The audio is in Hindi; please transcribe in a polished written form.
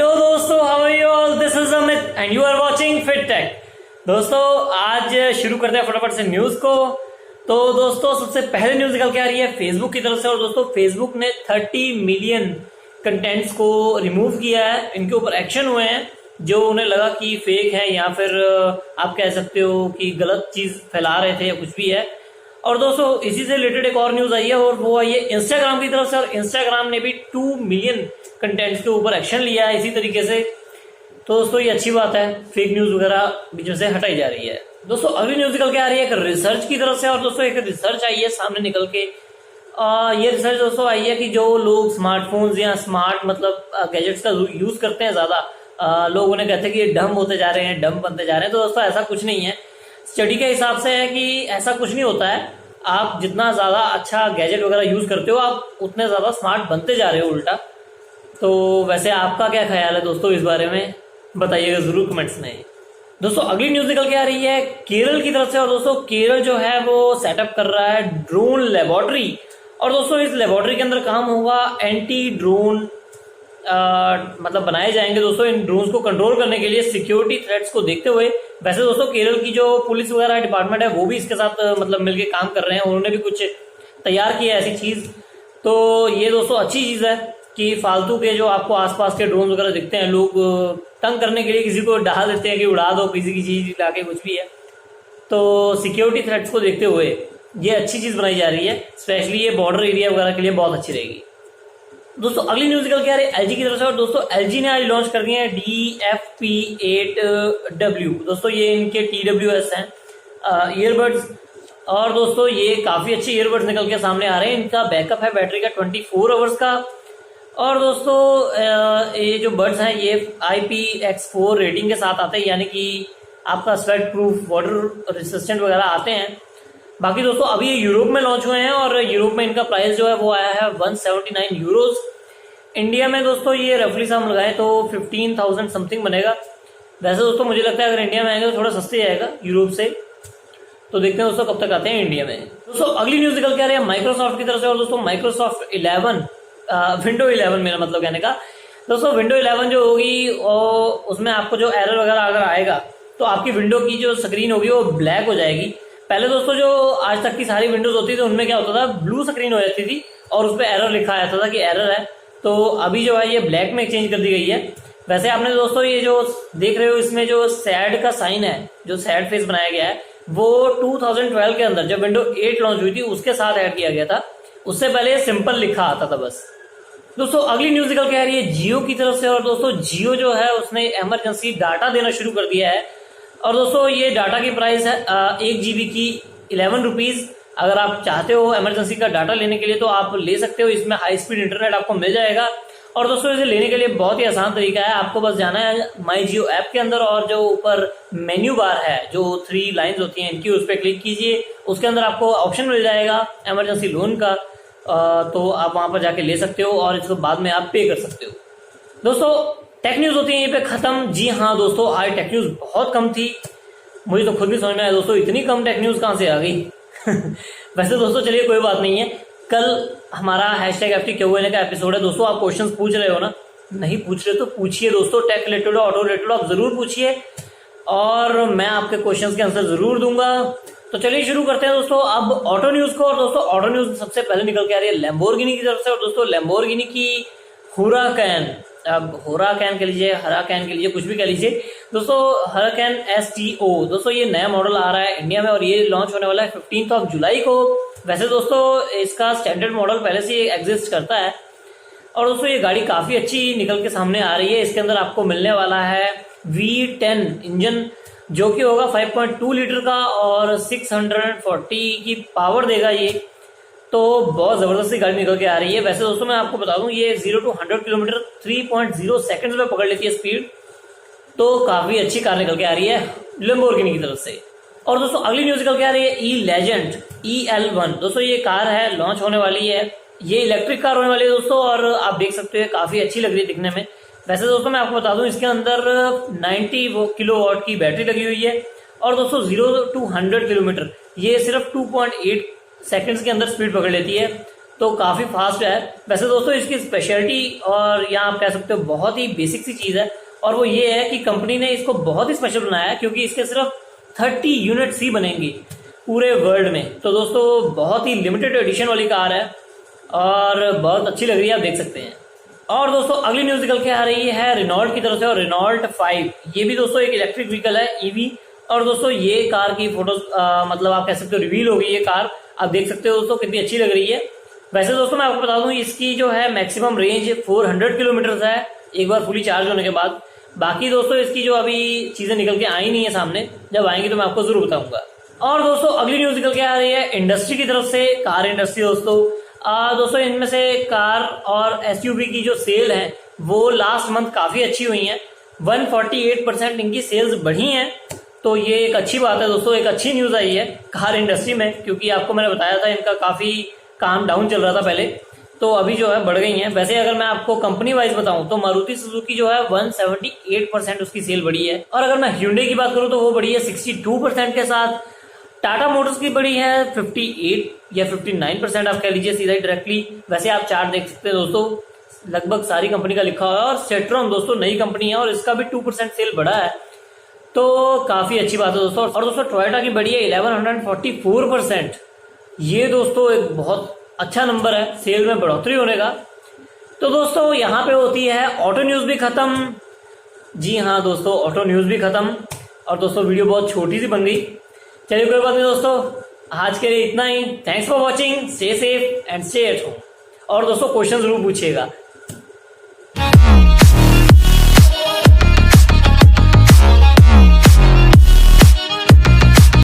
हेलो दोस्तों, how are you all? This is Amit and you are watching fit tech. दोस्तों आज शुरू करते हैं फटाफट से न्यूज को। तो दोस्तों सबसे पहले न्यूज निकल के आ रही है फेसबुक की तरफ से। और दोस्तों फेसबुक ने 30 मिलियन कंटेंट्स को रिमूव किया है। इनके ऊपर एक्शन हुए हैं जो उन्हें लगा कि फेक है या फिर आप कह सकते हो कि गलत चीज फैला रहे थे या कुछ भी है। और दोस्तों इसी से रिलेटेड एक और न्यूज आई है और वो आई है इंस्टाग्राम की तरफ से। और इंस्टाग्राम ने भी 2 मिलियन कंटेंट्स के ऊपर एक्शन लिया है इसी तरीके से। तो दोस्तों ये अच्छी बात है, फेक न्यूज वगैरह बीच में से हटाई जा रही है। दोस्तों अगली न्यूज निकल के आ रही है एक रिसर्च की तरफ से। और दोस्तों एक रिसर्च आई है सामने निकल के। ये रिसर्च दोस्तों आई है कि जो लोग स्मार्टफोन्स या स्मार्ट मतलब गैजेट्स का यूज करते हैं ज्यादा, लोग उन्हें कहते हैं कि ये डम होते जा रहे हैं, डम बनते जा रहे हैं। तो दोस्तों ऐसा कुछ नहीं है। स्टडी के हिसाब से है कि ऐसा कुछ नहीं होता है। आप जितना ज्यादा अच्छा गैजेट वगैरह यूज करते हो आप उतने ज्यादा स्मार्ट बनते जा रहे हो उल्टा। तो वैसे आपका क्या ख्याल है दोस्तों इस बारे में, बताइएगा जरूर कमेंट्स में। दोस्तों अगली न्यूज निकल के आ रही है केरल की तरफ से। और दोस्तों केरल जो है वो सेटअप कर रहा है ड्रोन लेबोरेटरी। और दोस्तों इस लेबोरेटरी के अंदर काम होगा एंटी ड्रोन मतलब बनाए जाएंगे दोस्तों इन ड्रोन्स को कंट्रोल करने के लिए सिक्योरिटी थ्रेट्स को देखते हुए। वैसे दोस्तों केरल की जो पुलिस वगैरह डिपार्टमेंट है वो भी इसके साथ मतलब मिलके काम कर रहे हैं। उन्होंने भी कुछ तैयार किया है ऐसी चीज। तो ये दोस्तों अच्छी चीज है कि फालतू के जो आपको आसपास के ड्रोन वगैरह दिखते हैं, लोग तंग करने के लिए किसी को डाल देते हैं कि उड़ा दो किसी की चीज लाके, कुछ भी है। तो सिक्योरिटी थ्रेट्स को देखते हुए ये अच्छी चीज बनाई जा रही है। स्पेशली ये बॉर्डर एरिया वगैरह के लिए बहुत अच्छी रहेगी। दोस्तों अगली न्यूज निकल के आ रही है एलजी की तरफ से। और दोस्तों एलजी ने आज लॉन्च कर दिए हैं DFP8W। दोस्तों ये इनके TWS हैं ईयरबड्स। और दोस्तों ये काफी अच्छे ईयरबड्स निकल के सामने आ रहे हैं। इनका बैकअप है बैटरी का 24 आवर्स का। और दोस्तों ये जो बड्स हैं ये IPX4 रेटिंग के साथ आते हैं, यानी कि आपका स्वेट प्रूफ, वाटर रेसिस्टेंट वगैरह आते हैं। बाकी दोस्तों अभी ये यूरोप में लॉन्च हुए हैं और यूरोप में इनका प्राइस जो है वो आया है 179 यूरोज। इंडिया में दोस्तों ये रफली हम लगाए तो 15,000 समथिंग बनेगा। वैसे दोस्तों मुझे लगता है अगर इंडिया में आएंगे तो थोड़ा सस्ते आएगा यूरोप से। तो देखते हैं दोस्तों कब तक आते हैं इंडिया में। दोस्तों अगली न्यूज निकल के आ रही है माइक्रोसॉफ्ट की तरफ से। और दोस्तों माइक्रोसॉफ्ट 11 विंडो 11 मेरा मतलब कहने का। दोस्तों विंडो 11 जो होगी उसमें आपको जो एरर वगैरह अगर आएगा तो आपकी विंडो की जो स्क्रीन होगी वो ब्लैक हो जाएगी। पहले दोस्तों जो आज तक की सारी विंडोज होती थी उनमें क्या होता था, ब्लू स्क्रीन हो जाती थी और उस पर एरर लिखा आता था कि एरर है। तो अभी जो है ये ब्लैक में चेंज कर दी गई है। वैसे आपने दोस्तों ये जो देख रहे हो इसमें जो सैड का साइन है, जो सैड फेस बनाया गया है, वो 2012 के अंदर जब विंडो 8 लॉन्च हुई थी उसके साथ ऐड किया गया था। उससे पहले सिंपल लिखा आता था बस। दोस्तों अगली न्यूज निकल के आ रही है जियो की तरफ से। और दोस्तों जियो जो है उसने इमरजेंसी डाटा देना शुरू कर दिया है। और दोस्तों ये डाटा की प्राइस है 1 GB की 11 रुपीज। अगर आप चाहते हो इमरजेंसी का डाटा लेने के लिए तो आप ले सकते हो। इसमें हाई स्पीड इंटरनेट आपको मिल जाएगा। और दोस्तों इसे लेने के लिए बहुत ही आसान तरीका है। आपको बस जाना है माई जियो ऐप के अंदर और जो ऊपर मेन्यू बार है जो 3 लाइंस होती हैं इनकी, उस पर क्लिक कीजिए। उसके अंदर आपको ऑप्शन मिल जाएगा इमरजेंसी लोन का। तो आप वहां पर जाके ले सकते हो और इसको बाद में आप पे कर सकते हो। दोस्तों टेक न्यूज होती है यहीं पे खत्म। जी हाँ दोस्तों आज टेक न्यूज बहुत कम थी। मुझे तो खुद भी समझ में आया दोस्तों इतनी कम टेक न्यूज कहां से आ गई। वैसे दोस्तों चलिए कोई बात नहीं है। कल हमारा #FTQA का एपिसोड है। दोस्तों आप क्वेश्चंस पूछ रहे हो ना, नहीं पूछ रहे तो पूछिए दोस्तों। टेक रिलेटेड ऑटो रिलेटेड आप जरूर पूछिए और मैं आपके क्वेश्चंस के आंसर जरूर दूंगा। तो चलिए शुरू करते हैं दोस्तों अब ऑटो न्यूज को। और दोस्तों ऑटो न्यूज सबसे पहले निकल के आ रही है लैम्बोर्गिनी की तरफ से। और दोस्तों लैम्बोर्गिनी की हुराकैन, अब हुराकैन कह लीजिए, हराकैन कह लीजिए, कुछ भी कह लीजिए दोस्तों, हुराकैन STO। दोस्तों ये नया मॉडल आ रहा है इंडिया में और ये लॉन्च होने वाला है 15 जुलाई को। वैसे दोस्तों इसका स्टैंडर्ड मॉडल पहले से एग्जिस्ट करता है। और दोस्तों ये गाड़ी काफी अच्छी निकल के सामने आ रही है। इसके अंदर आपको मिलने वाला है V10 इंजन जो कि होगा 5.2 लीटर का और 640 की पावर देगा ये। तो बहुत जबरदस्ती गाड़ी निकल के आ रही है। वैसे दोस्तों मैं आपको बता दूं ये 0 to 100 किलोमीटर 3.0 सेकंड्स में पकड़ लेती है स्पीड। तो काफी अच्छी कार निकल के आ रही है लैम्बोर्गिनी की तरफ से। और दोस्तों अगली न्यूज निकल के आ रही है E-Legend EL1। दोस्तों ये कार है, लॉन्च होने वाली है। ये इलेक्ट्रिक कार होने वाली है दोस्तों और आप देख सकते हो काफी अच्छी लग रही है दिखने में। वैसे दोस्तों मैं आपको बता दूं इसके अंदर 90 किलोवाट की बैटरी लगी हुई है। और दोस्तों 0 to 100 किलोमीटर ये सिर्फ 2.8 सेकंड्स के अंदर स्पीड पकड़ लेती है। तो काफ़ी फास्ट है। वैसे दोस्तों इसकी स्पेशलिटी और यहाँ आप कह सकते हो बहुत ही बेसिक सी चीज़ है, और वो ये है कि कंपनी ने इसको बहुत ही स्पेशल बनाया है क्योंकि इसके सिर्फ 30 यूनिट्स ही बनेंगी पूरे वर्ल्ड में। तो दोस्तों बहुत ही लिमिटेड एडिशन वाली कार है और बहुत अच्छी लग रही है, आप देख सकते हैं। और दोस्तों अगली न्यूज़ निकल के आ रही है रेनॉल्ट की तरफ से, और रेनॉल्ट 5 ये भी दोस्तों एक इलेक्ट्रिक व्हीकल है, ईवी। और दोस्तों ये कार की फोटोज मतलब आप कह सकते हो रिवील हो गई ये कार, आप देख सकते हो दोस्तों कितनी अच्छी लग रही है। वैसे दोस्तों मैं आपको बता दूं इसकी जो है मैक्सिमम रेंज 400 किलोमीटर है एक बार फुली चार्ज होने के बाद। बाकी दोस्तों इसकी जो अभी चीजें निकल के आई नहीं है सामने, जब आएंगी तो मैं आपको जरूर बताऊंगा। और दोस्तों अगली न्यूज निकल के आ रही है इंडस्ट्री की तरफ से, कार इंडस्ट्री दोस्तों। दोस्तों इनमें से कार और एसयूवी की जो सेल है वो लास्ट मंथ काफी अच्छी हुई है, 148% इनकी सेल्स बढ़ी हैं। तो ये एक अच्छी बात है दोस्तों, एक अच्छी न्यूज आई है कार इंडस्ट्री में, क्योंकि आपको मैंने बताया था इनका काफी काम डाउन चल रहा था पहले, तो अभी जो है बढ़ गई हैं। वैसे अगर मैं आपको कंपनी वाइज बताऊं तो मारुति सुजुकी जो है 178% उसकी सेल बढ़ी है, और अगर मैं Hyundai की बात करूं तो वो बढ़ी है 62% के साथ। टाटा मोटर्स की बढ़ी है 58 या 59% आप कह लीजिए सीधा डायरेक्टली। वैसे आप चार्ट देख सकते हैं दोस्तों, लगभग सारी कंपनी का लिखा हुआ है। और सेट्रॉन दोस्तों नई कंपनी है और इसका भी 2% सेल बढ़ा है, तो काफी अच्छी बात है दोस्तों। और दोस्तों टोयोटा की बढ़ी है 1144%, ये दोस्तों एक बहुत अच्छा नंबर है सेल में बढ़ोतरी होने का। तो दोस्तों यहाँ पे होती है ऑटो न्यूज भी खत्म। जी हाँ दोस्तों, ऑटो न्यूज भी खत्म। और दोस्तों वीडियो बहुत छोटी सी बन गई, चलिए कोई बात नहीं दोस्तों, आज के लिए इतना ही। Thanks for watching, stay safe and stay at home. और दोस्तों क्वेश्चन जरूर पूछिएगा।